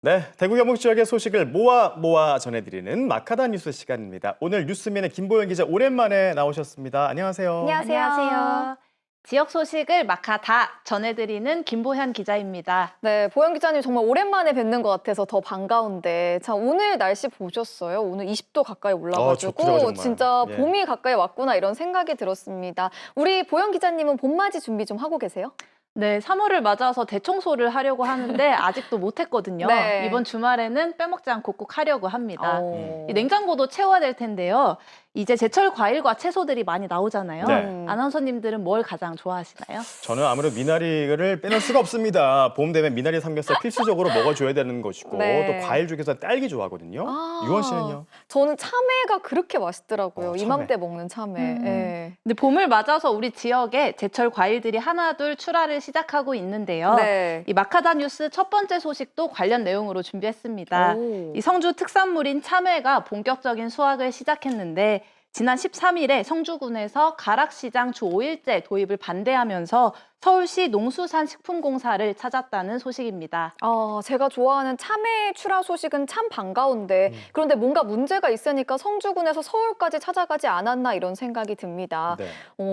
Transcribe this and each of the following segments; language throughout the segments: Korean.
네, 대구 경북 지역의 소식을 모아 전해드리는 마카다 뉴스 시간입니다. 오늘 뉴스민의 김보영 기자 오랜만에 나오셨습니다. 안녕하세요. 안녕하세요. 지역 소식을 마카다 전해드리는 김보현 기자입니다. 네, 보영 기자님 정말 오랜만에 뵙는 것 같아서 더 반가운데, 자, 오늘 날씨 보셨어요? 오늘 20도 가까이 올라가지고 좋더라고요, 진짜 예. 봄이 가까이 왔구나 이런 생각이 들었습니다. 우리 보영 기자님은 봄맞이 준비 좀 하고 계세요? 네, 3월을 맞아서 대청소를 하려고 하는데 아직도 못했거든요. 네. 이번 주말에는 빼먹지 않고 꼭 하려고 합니다. 오. 이 냉장고도 채워야 될 텐데요. 이제 제철 과일과 채소들이 많이 나오잖아요. 네. 아나운서님들은 뭘 가장 좋아하시나요? 저는 아무래도 미나리를 빼놓을 수가 없습니다. 봄 되면 미나리 삼겹살 필수적으로 먹어줘야 되는 것이고 네. 또 과일 중에서 딸기 좋아하거든요. 아, 유원 씨는요? 저는 참외가 그렇게 맛있더라고요. 참외. 이맘때 먹는 참외. 예. 근데 봄을 맞아서 우리 지역에 제철 과일들이 하나둘 출하를 시작하고 있는데요. 네. 이 마카다 뉴스 첫 번째 소식도 관련 내용으로 준비했습니다. 오. 이 성주 특산물인 참외가 본격적인 수확을 시작했는데 지난 13일에 성주군에서 가락시장 주 5일제 도입을 반대하면서 서울시 농수산식품공사를 찾았다는 소식입니다. 제가 좋아하는 참외 출하 소식은 참 반가운데 그런데 뭔가 문제가 있으니까 성주군에서 서울까지 찾아가지 않았나 이런 생각이 듭니다. 네.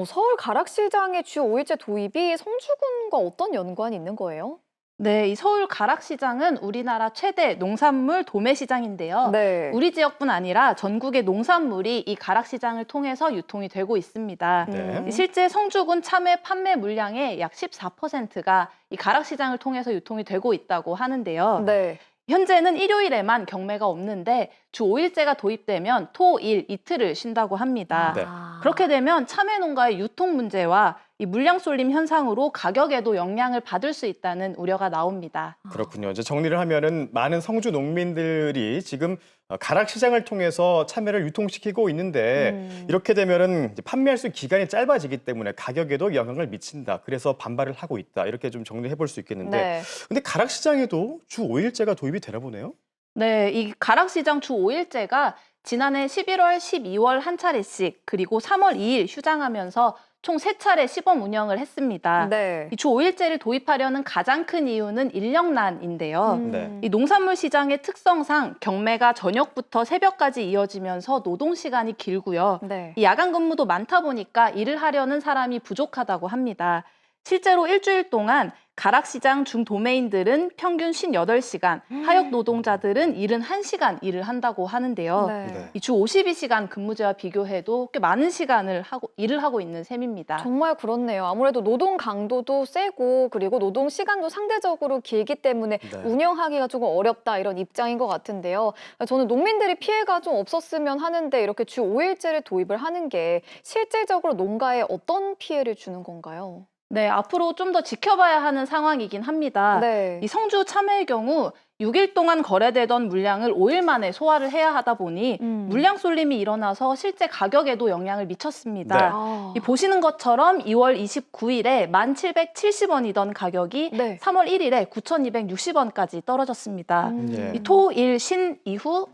서울 가락시장의 주 5일제 도입이 성주군과 어떤 연관이 있는 거예요? 네, 이 서울 가락시장은 우리나라 최대 농산물 도매시장인데요. 네. 우리 지역뿐 아니라 전국의 농산물이 이 가락시장을 통해서 유통이 되고 있습니다. 네. 실제 성주군 참외 판매 물량의 약 14%가 이 가락시장을 통해서 유통이 되고 있다고 하는데요. 네. 현재는 일요일에만 경매가 없는데 주 5일제가 도입되면 토, 일, 이틀을 쉰다고 합니다. 네. 그렇게 되면 참외 농가의 유통 문제와 이 물량 쏠림 현상으로 가격에도 영향을 받을 수 있다는 우려가 나옵니다. 그렇군요. 이제 정리를 하면은 많은 성주 농민들이 지금 가락시장을 통해서 참외를 유통시키고 있는데 이렇게 되면은 이제 판매할 수 있는 기간이 짧아지기 때문에 가격에도 영향을 미친다. 그래서 반발을 하고 있다. 이렇게 좀 정리해 볼 수 있겠는데 네. 근데 가락시장에도 주 5일제가 도입이 되나 보네요? 네, 이 가락시장 주 5일제가 지난해 11월, 12월 한 차례씩 그리고 3월 2일 휴장하면서 총 3차례 시범 운영을 했습니다. 네. 이 주 5일제를 도입하려는 가장 큰 이유는 인력난인데요. 네. 이 농산물 시장의 특성상 경매가 저녁부터 새벽까지 이어지면서 노동 시간이 길고요. 네. 이 야간 근무도 많다 보니까 일을 하려는 사람이 부족하다고 합니다. 실제로 일주일 동안 가락시장 중도매인들은 평균 58시간, 하역 노동자들은 71시간 일을 한다고 하는데요. 네. 네. 이 주 52시간 근무제와 비교해도 꽤 많은 시간을 일을 하고 있는 셈입니다. 정말 그렇네요. 아무래도 노동 강도도 세고 그리고 노동 시간도 상대적으로 길기 때문에 네. 운영하기가 조금 어렵다 이런 입장인 것 같은데요. 저는 농민들이 피해가 좀 없었으면 하는데 이렇게 주 5일제를 도입을 하는 게 실질적으로 농가에 어떤 피해를 주는 건가요? 네, 앞으로 좀 더 지켜봐야 하는 상황이긴 합니다. 네. 이 성주 참외의 경우 6일 동안 거래되던 물량을 5일 만에 소화를 해야 하다 보니 물량 쏠림이 일어나서 실제 가격에도 영향을 미쳤습니다. 네. 이 보시는 것처럼 2월 29일에 1,770원이던 가격이 네. 3월 1일에 9,260원까지 떨어졌습니다. 예. 이 토, 일, 신 이후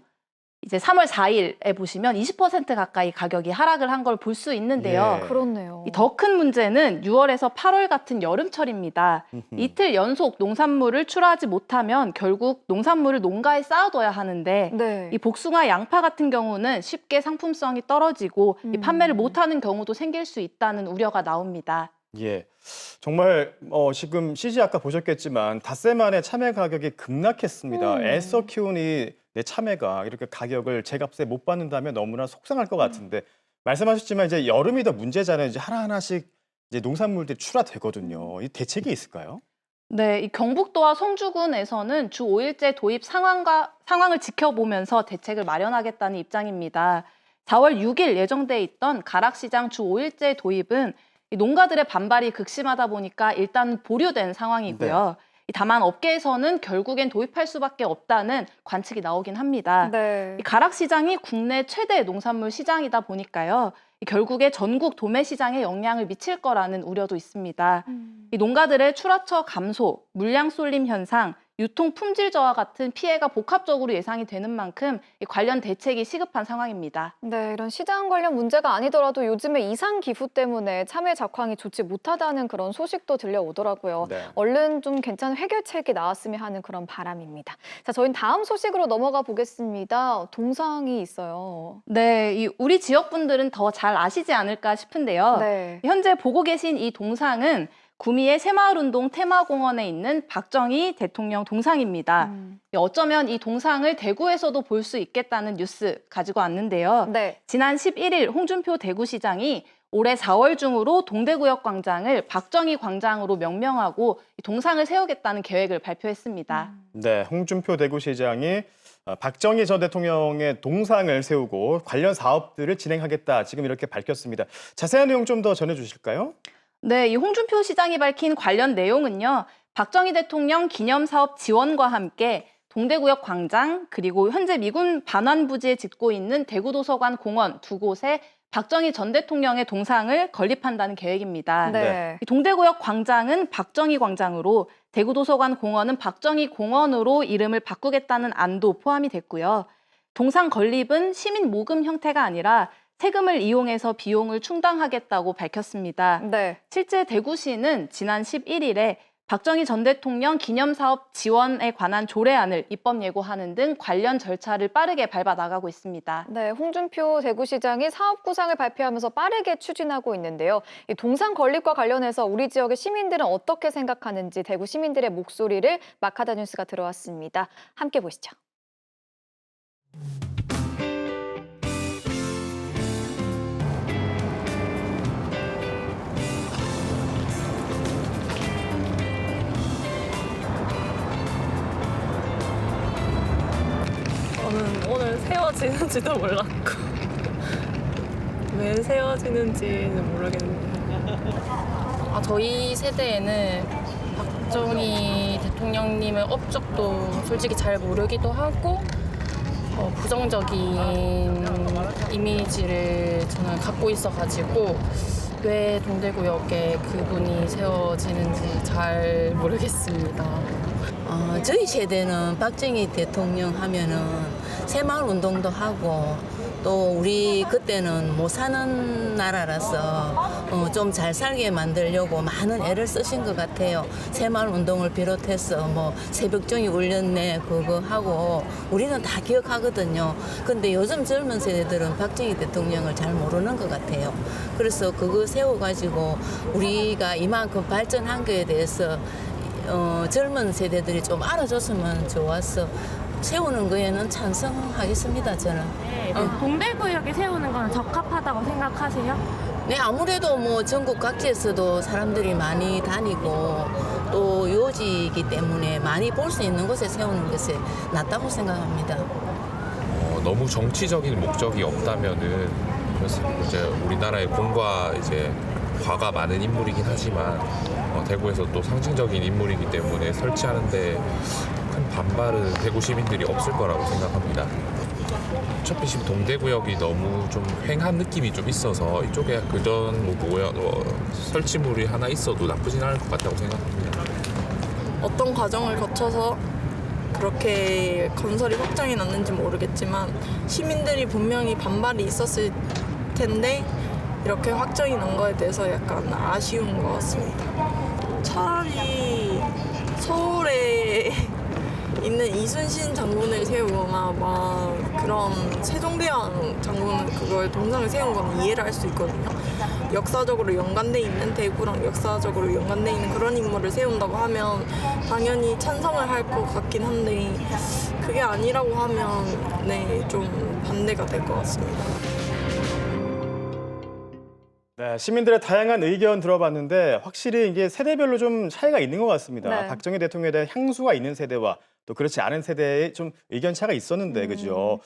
이제 3월 4일에 보시면 20% 가까이 가격이 하락을 한 걸 볼 수 있는데요. 예. 그렇네요. 더 큰 문제는 6월에서 8월 같은 여름철입니다. 이틀 연속 농산물을 출하하지 못하면 결국 농산물을 농가에 쌓아둬야 하는데 네. 이 복숭아, 양파 같은 경우는 쉽게 상품성이 떨어지고 이 판매를 못하는 경우도 생길 수 있다는 우려가 나옵니다. 예. 정말 지금 CG 아까 보셨겠지만 닷새 만에 참외 가격이 급락했습니다. 애써 키운 이 내 참외가 이렇게 가격을 제값에 못 받는다면 너무나 속상할 것 같은데 말씀하셨지만 이제 여름이 더 문제잖아요. 이제 하나하나씩 이제 농산물들이 출하되거든요. 이 대책이 있을까요? 네, 이 경북도와 성주군에서는 주 5일제 도입 상황을 지켜보면서 대책을 마련하겠다는 입장입니다. 4월 6일 예정돼 있던 가락시장 주 5일제 도입은 이 농가들의 반발이 극심하다 보니까 일단 보류된 상황이고요. 다만 업계에서는 결국엔 도입할 수밖에 없다는 관측이 나오긴 합니다. 네. 이 가락시장이 국내 최대 농산물 시장이다 보니까요. 결국에 전국 도매 시장에 영향을 미칠 거라는 우려도 있습니다. 이 농가들의 출하처 감소, 물량 쏠림 현상, 유통 품질 저하 같은 피해가 복합적으로 예상이 되는 만큼 이 관련 대책이 시급한 상황입니다. 네, 이런 시장 관련 문제가 아니더라도 요즘에 이상 기후 때문에 참외 작황이 좋지 못하다는 그런 소식도 들려오더라고요. 네. 얼른 좀 괜찮은 해결책이 나왔으면 하는 그런 바람입니다. 자, 저희는 다음 소식으로 넘어가 보겠습니다. 동상이 있어요. 네, 이 우리 지역 분들은 더 잘 아시지 않을까 싶은데요. 네. 현재 보고 계신 이 동상은 구미의 새마을운동 테마공원에 있는 박정희 대통령 동상입니다. 어쩌면 이 동상을 대구에서도 볼 수 있겠다는 뉴스 가지고 왔는데요. 네. 지난 11일 홍준표 대구시장이 올해 4월 중으로 동대구역 광장을 박정희 광장으로 명명하고 이 동상을 세우겠다는 계획을 발표했습니다. 네, 홍준표 대구시장이 박정희 전 대통령의 동상을 세우고 관련 사업들을 진행하겠다 지금 이렇게 밝혔습니다. 자세한 내용 좀 더 전해주실까요? 네, 이 홍준표 시장이 밝힌 관련 내용은요. 박정희 대통령 기념사업 지원과 함께 동대구역 광장 그리고 현재 미군 반환부지에 짓고 있는 대구도서관 공원 두 곳에 박정희 전 대통령의 동상을 건립한다는 계획입니다. 네. 이 동대구역 광장은 박정희 광장으로 대구도서관 공원은 박정희 공원으로 이름을 바꾸겠다는 안도 포함이 됐고요. 동상 건립은 시민 모금 형태가 아니라 세금을 이용해서 비용을 충당하겠다고 밝혔습니다. 네. 실제 대구시는 지난 11일에 박정희 전 대통령 기념사업 지원에 관한 조례안을 입법 예고하는 등 관련 절차를 빠르게 밟아 나가고 있습니다. 네, 홍준표 대구시장이 사업 구상을 발표하면서 빠르게 추진하고 있는데요. 이 동상 건립과 관련해서 우리 지역의 시민들은 어떻게 생각하는지 대구 시민들의 목소리를 마카다 뉴스가 들어왔습니다. 함께 보시죠. 저는 오늘 세워지는지도 몰랐고 왜 세워지는지는 모르겠는데 저희 세대에는 박정희 대통령님의 업적도 솔직히 잘 모르기도 하고 부정적인 이미지를 저는 갖고 있어가지고 왜 동대구역에 그분이 세워지는지 잘 모르겠습니다. 저희 세대는 박정희 대통령 하면은 새마을 운동도 하고 또 우리 그때는 못 사는 나라라서 좀 잘 살게 만들려고 많은 애를 쓰신 것 같아요. 새마을 운동을 비롯해서 뭐 새벽종이 울렸네 그거 하고 우리는 다 기억하거든요. 근데 요즘 젊은 세대들은 박정희 대통령을 잘 모르는 것 같아요. 그래서 그거 세워가지고 우리가 이만큼 발전한 거에 대해서 젊은 세대들이 좀 알아줬으면 좋았어. 세우는 거에는 찬성하겠습니다, 저는. 동대구역에 세우는 건 적합하다고 생각하세요? 네, 아무래도 뭐 전국 각지에서도 사람들이 많이 다니고 또 요지이기 때문에 많이 볼 수 있는 곳에 세우는 것이 낫다고 생각합니다. 너무 정치적인 목적이 없다면은 그래서 이제 우리나라의 공과 이제 과가 많은 인물이긴 하지만 대구에서 또 상징적인 인물이기 때문에 설치하는데 큰 반발은 대구 시민들이 없을 거라고 생각합니다. 어차피 지금 동대구역이 너무 좀 횡한 느낌이 좀 있어서 이쪽에 그전 설치물이 하나 있어도 나쁘진 않을 것 같다고 생각합니다. 어떤 과정을 거쳐서 그렇게 건설이 확정이 났는지 모르겠지만 시민들이 분명히 반발이 있었을 텐데 이렇게 확정이 난 거에 대해서 약간 아쉬운 것 같습니다. 차라리 서울에 있는 이순신 장군을 세우거나 막 그런 세종대왕 장군 그걸 동상을 세운 건 이해를 할 수 있거든요. 역사적으로 연관돼 있는 대구랑 역사적으로 연관돼 있는 그런 인물을 세운다고 하면 당연히 찬성을 할 것 같긴 한데 그게 아니라고 하면 네, 좀 반대가 될 것 같습니다. 네, 시민들의 다양한 의견 들어봤는데 확실히 이게 세대별로 좀 차이가 있는 것 같습니다. 네. 박정희 대통령에 대한 향수가 있는 세대와 또 그렇지 않은 세대의 좀 의견 차가 있었는데 그죠?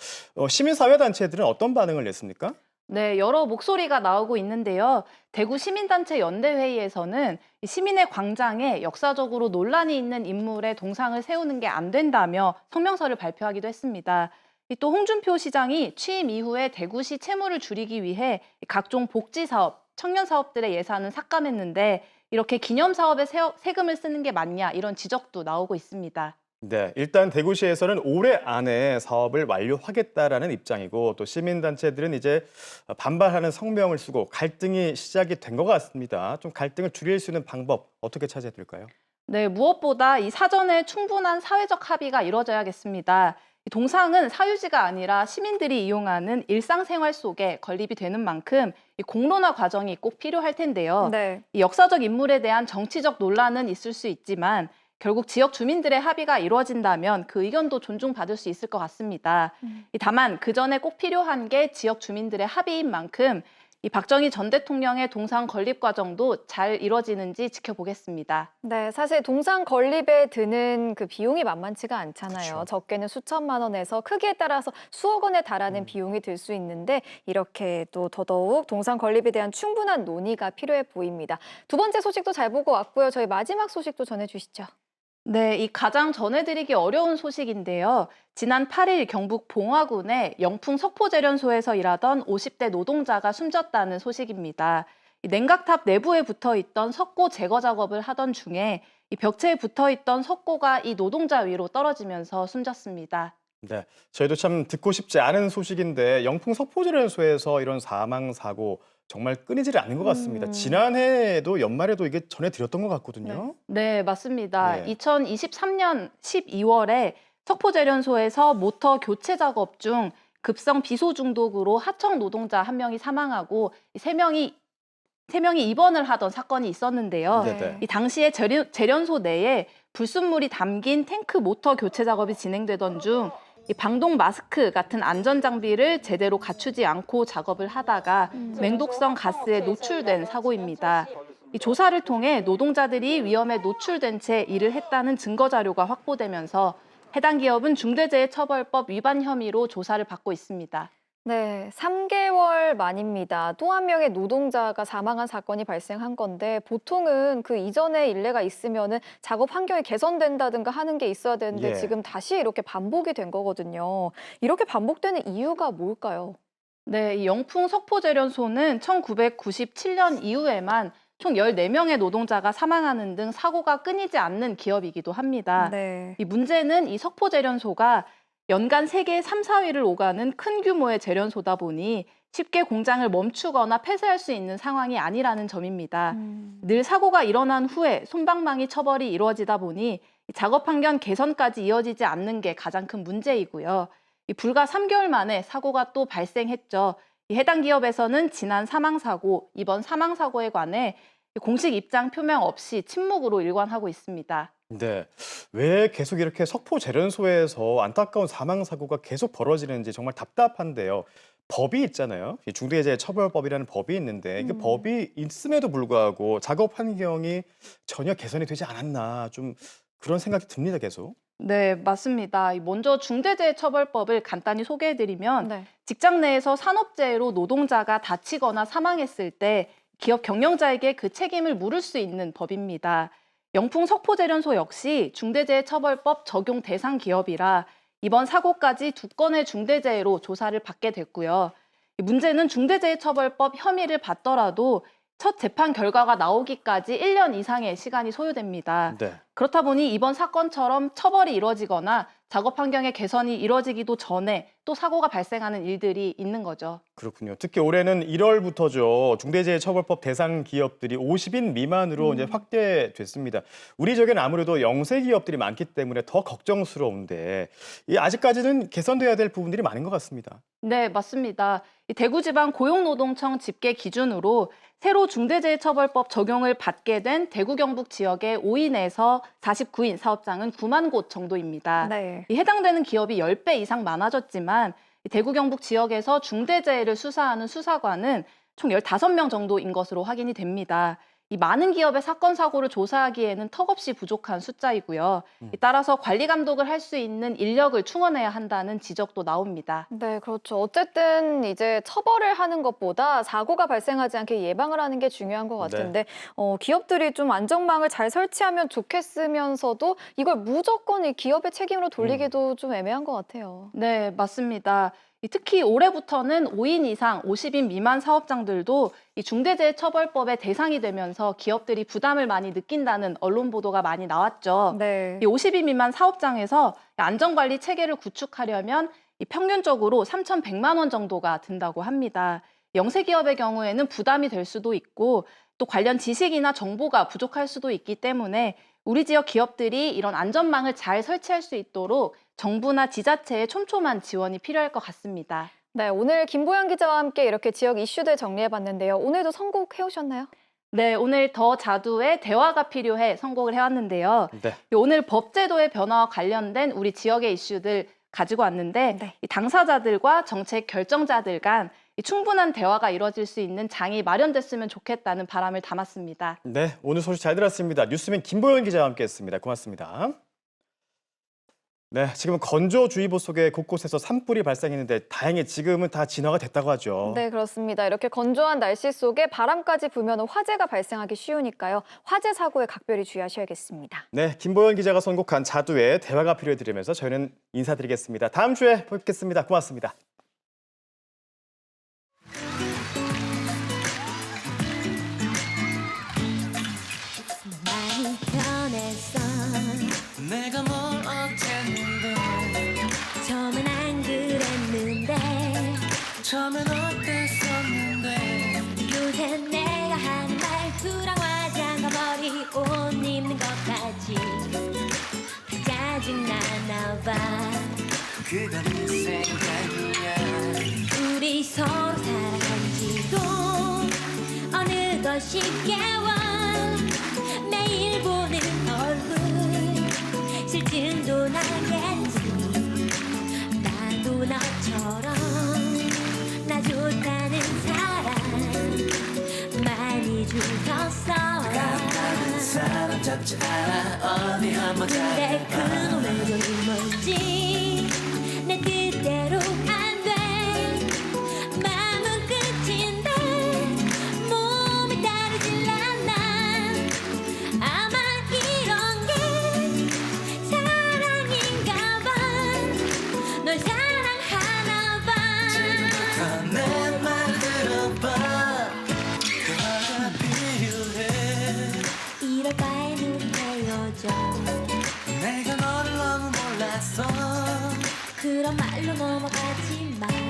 시민사회단체들은 어떤 반응을 냈습니까? 네, 여러 목소리가 나오고 있는데요. 대구 시민단체 연대회의에서는 이 시민의 광장에 역사적으로 논란이 있는 인물의 동상을 세우는 게 안 된다며 성명서를 발표하기도 했습니다. 또 홍준표 시장이 취임 이후에 대구시 채무를 줄이기 위해 각종 복지 사업, 청년 사업들의 예산을 삭감했는데 이렇게 기념 사업에 세금을 쓰는 게 맞냐 이런 지적도 나오고 있습니다. 네, 일단 대구시에서는 올해 안에 사업을 완료하겠다라는 입장이고 또 시민단체들은 이제 반발하는 성명을 쓰고 갈등이 시작이 된 것 같습니다. 좀 갈등을 줄일 수 있는 방법 어떻게 찾아야 될까요? 네, 무엇보다 이 사전에 충분한 사회적 합의가 이뤄져야겠습니다. 이 동상은 사유지가 아니라 시민들이 이용하는 일상생활 속에 건립이 되는 만큼 이 공론화 과정이 꼭 필요할 텐데요. 네. 이 역사적 인물에 대한 정치적 논란은 있을 수 있지만 결국 지역 주민들의 합의가 이루어진다면 그 의견도 존중받을 수 있을 것 같습니다. 다만 그 전에 꼭 필요한 게 지역 주민들의 합의인 만큼 이 박정희 전 대통령의 동상 건립 과정도 잘 이루어지는지 지켜보겠습니다. 네, 사실 동상 건립에 드는 그 비용이 만만치가 않잖아요. 그렇죠. 적게는 수천만 원에서 크기에 따라서 수억 원에 달하는 비용이 들 수 있는데 이렇게 또 더더욱 동상 건립에 대한 충분한 논의가 필요해 보입니다. 두 번째 소식도 잘 보고 왔고요. 저희 마지막 소식도 전해주시죠. 네, 이 가장 전해드리기 어려운 소식인데요. 지난 8일 경북 봉화군의 영풍 석포제련소에서 일하던 50대 노동자가 숨졌다는 소식입니다. 이 냉각탑 내부에 붙어 있던 석고 제거 작업을 하던 중에 이 벽체에 붙어 있던 석고가 이 노동자 위로 떨어지면서 숨졌습니다. 네, 저희도 참 듣고 싶지 않은 소식인데 영풍 석포제련소에서 이런 사망 사고 정말 끊이질 않는 것 같습니다. 지난해에도 연말에도 이게 전해드렸던 것 같거든요. 네, 맞습니다. 네. 2023년 12월에 석포제련소에서 모터 교체 작업 중 급성 비소 중독으로 하청 노동자 1명이 사망하고 3명이 입원을 하던 사건이 있었는데요. 네. 이 당시에 제련소 내에 불순물이 담긴 탱크 모터 교체 작업이 진행되던 중 이 방독 마스크 같은 안전 장비를 제대로 갖추지 않고 작업을 하다가 맹독성 가스에 노출된 사고입니다. 이 조사를 통해 노동자들이 위험에 노출된 채 일을 했다는 증거 자료가 확보되면서 해당 기업은 중대재해처벌법 위반 혐의로 조사를 받고 있습니다. 네, 3개월 만입니다. 또 한 명의 노동자가 사망한 사건이 발생한 건데 보통은 그 이전에 일례가 있으면은 작업 환경이 개선된다든가 하는 게 있어야 되는데 예. 지금 다시 이렇게 반복이 된 거거든요. 이렇게 반복되는 이유가 뭘까요? 네, 이 영풍 석포제련소는 1997년 이후에만 총 14명의 노동자가 사망하는 등 사고가 끊이지 않는 기업이기도 합니다. 네. 이 문제는 이 석포제련소가 연간 세계 3, 4위를 오가는 큰 규모의 제련소다 보니 쉽게 공장을 멈추거나 폐쇄할 수 있는 상황이 아니라는 점입니다. 늘 사고가 일어난 후에 솜방망이 처벌이 이루어지다 보니 작업 환경 개선까지 이어지지 않는 게 가장 큰 문제이고요. 불과 3개월 만에 사고가 또 발생했죠. 해당 기업에서는 지난 사망사고, 이번 사망사고에 관해 공식 입장 표명 없이 침묵으로 일관하고 있습니다. 네, 왜 계속 이렇게 석포제련소에서 안타까운 사망 사고가 계속 벌어지는지 정말 답답한데요. 법이 있잖아요. 이 중대재해처벌법이라는 법이 있는데 이게 법이 있음에도 불구하고 작업 환경이 전혀 개선이 되지 않았나 좀 그런 생각이 듭니다, 계속. 네, 맞습니다. 먼저 중대재해처벌법을 간단히 소개해드리면 네. 직장 내에서 산업재해로 노동자가 다치거나 사망했을 때 기업 경영자에게 그 책임을 물을 수 있는 법입니다. 영풍 석포제련소 역시 중대재해처벌법 적용 대상 기업이라 이번 사고까지 2건의 중대재해로 조사를 받게 됐고요. 문제는 중대재해처벌법 혐의를 받더라도 첫 재판 결과가 나오기까지 1년 이상의 시간이 소요됩니다. 네. 그렇다 보니 이번 사건처럼 처벌이 이루어지거나 작업 환경의 개선이 이루어지기도 전에 또 사고가 발생하는 일들이 있는 거죠. 그렇군요. 특히 올해는 1월부터죠. 중대재해처벌법 대상 기업들이 50인 미만으로 이제 확대됐습니다. 우리 지역에는 아무래도 영세 기업들이 많기 때문에 더 걱정스러운데 아직까지는 개선돼야 될 부분들이 많은 것 같습니다. 네, 맞습니다. 이 대구지방 고용노동청 집계 기준으로 새로 중대재해처벌법 적용을 받게 된 대구 경북 지역의 5인에서 49인 사업장은 9만 곳 정도입니다. 네. 이 해당되는 기업이 10배 이상 많아졌지만 이 대구 경북 지역에서 중대재해를 수사하는 수사관은 총 15명 정도인 것으로 확인이 됩니다. 이 많은 기업의 사건 사고를 조사하기에는 턱없이 부족한 숫자이고요. 따라서 관리 감독을 할 수 있는 인력을 충원해야 한다는 지적도 나옵니다. 네, 그렇죠. 어쨌든 이제 처벌을 하는 것보다 사고가 발생하지 않게 예방을 하는 게 중요한 것 같은데 기업들이 좀 안전망을 잘 설치하면 좋겠으면서도 이걸 무조건 이 기업의 책임으로 돌리기도 좀 애매한 것 같아요. 네, 맞습니다. 특히 올해부터는 5인 이상 50인 미만 사업장들도 이 중대재해처벌법의 대상이 되면서 기업들이 부담을 많이 느낀다는 언론 보도가 많이 나왔죠. 네. 이 50인 미만 사업장에서 안전관리 체계를 구축하려면 이 평균적으로 3,100만 원 정도가 든다고 합니다. 영세기업의 경우에는 부담이 될 수도 있고 또 관련 지식이나 정보가 부족할 수도 있기 때문에 우리 지역 기업들이 이런 안전망을 잘 설치할 수 있도록 정부나 지자체의 촘촘한 지원이 필요할 것 같습니다. 네, 오늘 김보영 기자와 함께 이렇게 지역 이슈들 정리해봤는데요. 오늘도 선곡해 오셨나요? 네, 오늘 더 자두의 대화가 필요해 선곡을 해왔는데요. 네. 오늘 법제도의 변화와 관련된 우리 지역의 이슈들 가지고 왔는데 네. 이 당사자들과 정책 결정자들 간 이 충분한 대화가 이루어질 수 있는 장이 마련됐으면 좋겠다는 바람을 담았습니다. 네, 오늘 소식 잘 들었습니다. 뉴스맨 김보영 기자와 함께했습니다. 고맙습니다. 네, 지금은 건조주의보 속에 곳곳에서 산불이 발생했는데 다행히 지금은 다 진화가 됐다고 하죠. 네, 그렇습니다. 이렇게 건조한 날씨 속에 바람까지 불면 화재가 발생하기 쉬우니까요. 화재 사고에 각별히 주의하셔야겠습니다. 네, 김보영 기자가 선곡한 자두의 대화가 필요해 드리면서 저희는 인사드리겠습니다. 다음 주에 뵙겠습니다. 고맙습니다. 많이 변했어. 내가 뭘 어땠는데 처음엔 안 그랬는데 처음엔 어땠었는데 요새 내가 하는 말투랑 화장과 머리 옷 입는 것까지 다 짜증나나 봐. 그거는 생각이야. 우리 서로 사랑한 지도 어느덧 10개월 매일 보는 얼굴 실증도 나겠지. 나도 너처럼 나 좋다는 사람 많이 주셨어. 사람 잡지 않아 어디 한번 근데 그놈의 정이 뭔지 내 뜻대로 안 돼. 마음은 끝인데 몸이 따르질 않아. 아마 이런 게 사랑인가 봐. 널 사랑하나 봐. 지금부터 내 말 들어봐. 대화가 필요해. 이럴 바엔 우리 헤어져. 내가 너를 너무 몰랐어. 그런 말로 넘어가지 마.